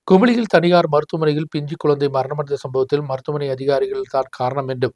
குமிளியில் தனியார் மருத்துவமனையில் பிஞ்சு குழந்தை மரணமடைந்த சம்பவத்தில் மருத்துவமனை அதிகாரிகள் தான் காரணம் என்றும்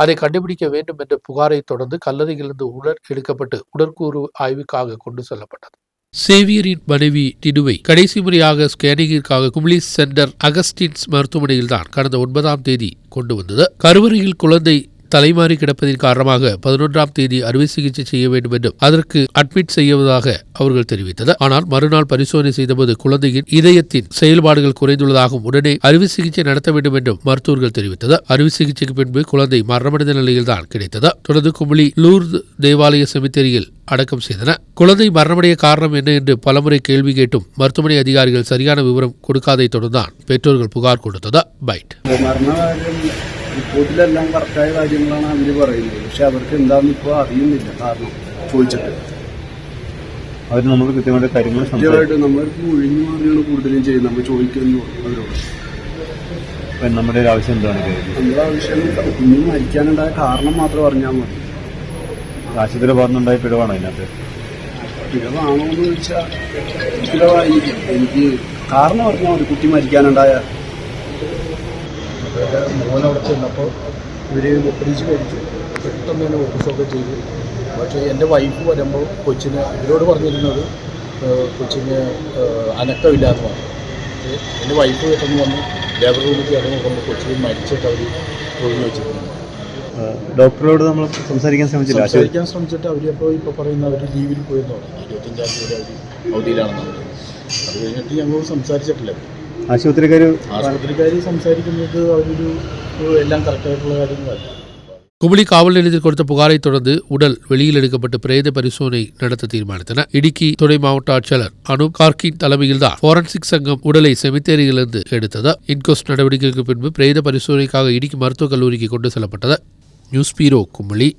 அதை கண்டுபிடிக்க வேண்டும் என்ற புகாரை தொடர்ந்து கல்லறையிலிருந்து உடல் எடுக்கப்பட்டு உடற்கூறு ஆய்வுக்காக கொண்டு செல்லப்பட்டது. சேவியரின் மனைவி டினுவை கடைசி முறையாக ஸ்கேனிங்கிற்காக குமிளி சென்டர் அகஸ்டின்ஸ் மருத்துவமனையில் தான் கடந்த 9ஆம் தேதி கொண்டு வந்தது. கருவறையில் குழந்தை தலைமாறி கிடப்பதன் காரணமாக 11ஆம் தேதி அறுவை சிகிச்சை செய்ய வேண்டும் என்றும் அதற்கு அட்மிட் செய்வதாக அவர்கள் தெரிவித்தனர். ஆனால் மறுநாள் பரிசோதனை செய்தபோது குழந்தையின் இதயத்தின் செயல்பாடுகள் குறைந்துள்ளதாகவும் உடனே அறுவை சிகிச்சை நடத்த வேண்டும் என்றும் மருத்துவர்கள் தெரிவித்தனர். அறுவை சிகிச்சைக்கு பின்பு குழந்தை மரணமடைந்த நிலையில் தான் கிடைத்தது. தொடர்ந்து குமிளி லூர்து தேவாலய செமித்தேரியில் அடக்கம் செய்தனர். குழந்தை மரணமடைய காரணம் என்ன என்று பலமுறை கேள்வி கேட்டும் மருத்துவமனை அதிகாரிகள் சரியான விவரம் கொடுக்காதை தொடர்ந்தான் பெற்றோர்கள் புகார் கொடுத்தது. பைட் റിപ്പോർട്ടിലെല്ലാം കറക്റ്റായ കാര്യങ്ങളാണ് അവർ പറയുന്നത്. പക്ഷെ അവർക്ക് എന്താണെന്ന് ഇപ്പോൾ അറിയുന്നില്ല. കാരണം ചോദിച്ചിട്ട് അവർ നമ്മൾ കൃത്യമായിട്ട് കാര്യങ്ങൾ നമ്മൾക്ക് ഒഴിഞ്ഞു മാറിയാണ് കൂടുതലും ചെയ്യുന്നത്. നമ്മൾ ചോദിക്കുന്നു അവരോട് നമ്മുടെ ഒരു ആവശ്യം എന്താണ്? നമ്മുടെ ആവശ്യം കുഞ്ഞു മരിക്കാനുണ്ടായ കാരണം മാത്രം അറിഞ്ഞാൽ മതി. ആശുപത്രി ഭാഗത്തുനിന്നുണ്ടായ പിഴവാണോ അതിനകത്ത്? പിഴവാണോ എന്ന് ചോദിച്ചാൽ പിഴവായിരിക്കും. എനിക്ക് കാരണം പറഞ്ഞാൽ മതി. കുട്ടി മരിക്കാനുണ്ടായ മോനവിടെ ചെന്നപ്പോൾ ഇവർ ഒപ്പിടിച്ച് കഴിച്ചു. പെട്ടെന്ന് തന്നെ ഓഫീസൊക്കെ ചെയ്തു. പക്ഷേ എൻ്റെ വൈഫ് വരുമ്പോൾ കൊച്ചിന് ഇവരോട് പറഞ്ഞിരുന്നത് കൊച്ചിന് അനക്കമില്ലാന്ന് പറഞ്ഞു. എൻ്റെ വൈഫ് പെട്ടെന്ന് വന്ന് ലേബർ റൂമിൽ ഇറങ്ങി കൊണ്ട് കൊച്ചിന് മരിച്ചിട്ട് അവർ ഒഴിഞ്ഞു വെച്ചിരുന്നു. ഡോക്ടറോട് നമ്മൾ സംസാരിക്കാൻ ശ്രമിച്ചിട്ട് അവരപ്പോൾ ഇപ്പോൾ പറയുന്ന അവർ ലീവിൽ പോയെന്ന് പറഞ്ഞു. 25ആം തീയതി അവർ അവധിയിലാണെന്ന് പറഞ്ഞു. അത് കഴിഞ്ഞിട്ട് ഞങ്ങളോട് സംസാരിച്ചിട്ടില്ല. ആശുപത്രിക്കാർ സംസാരിക്കുന്നത് അവരൊരു എല്ലാം കറക്റ്റായിട്ടുള്ള കാര്യങ്ങളല്ല. குமிளி காவல் நிலையத்தில் கொடுத்த புகாரை தொடர்ந்து உடல் வெளியில் எடுக்கப்பட்டு பிரேத பரிசோதனை நடத்த தீர்மானித்தனர். இடுக்கி துணை மாவட்ட ஆட்சியாளர் அனூப் கார்கின் தலைமையில்தான் போரன்சிக் சங்கம் உடலை செமித்தேரியிலிருந்து எடுத்தது. இன்கொஸ்ட் நடவடிக்கைக்கு பின்பு பிரேத பரிசோதனைக்காக இடுக்கி மருத்துவக் கல்லூரிக்கு கொண்டு செல்லப்பட்டது. நியூஸ் பீரோ குமிளி.